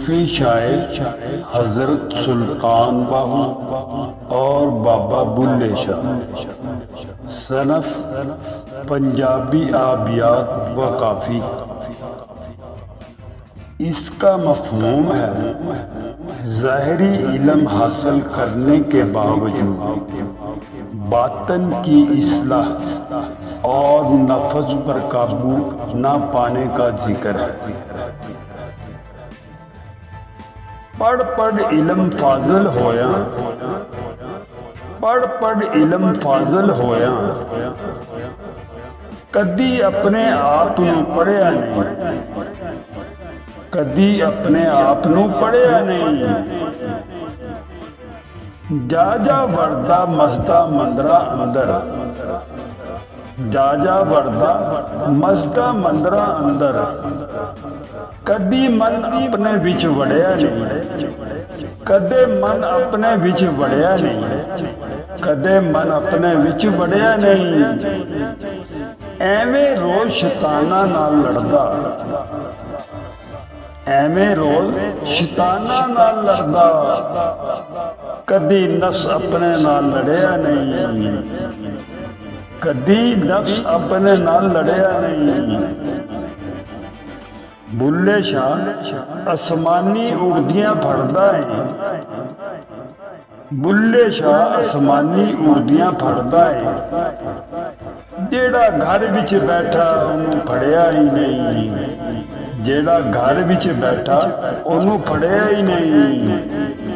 صوفی شاعر حضرت سلطان باہو اور بابا بھلے شاہ، صنف پنجابی آبیات و قافی۔ اس کا مفہوم ہے ظاہری علم حاصل کرنے کے باوجود باطن کی اصلاح اور نفس پر قابو نہ پانے کا ذکر ہے۔ پڑھ پڑھ علم فاضل ہویا، پڑھ پڑھ علم فاضل ہویا، کدی اپنے آپ نو پڑھیا نہیں، کدی اپنے آپ نو پڑھیا نہیں۔ جا جا وردہ مزدہ مندرہ اندر، جا جا وردہ مزدہ مندرہ اندر، کدی من اپنے وچ وڑیا نہیں، کدے من اپنے وچ وڑیا نہیں، کدے من اپنے وچ وڑیا نہیں۔ ایویں روز شیطاناں نال لڑدا، ایویں روز شیطاناں نال لڑدا، کدی نفس اپنے نال لڑیا نہیں، کدی نفس اپنے نال لڑیا نہیں۔ بھلے شاہ آسمانی اردیاں پھڑدا ہے، بھلے شاہ آسمانی اردیاں پھڑدا ہے، جیڑا گھر وچ بیٹھا انہوں پھڑیا ہی نہیں، جیڑا گھر وچ بیٹھا انہوں پھڑیا ہی نہیں۔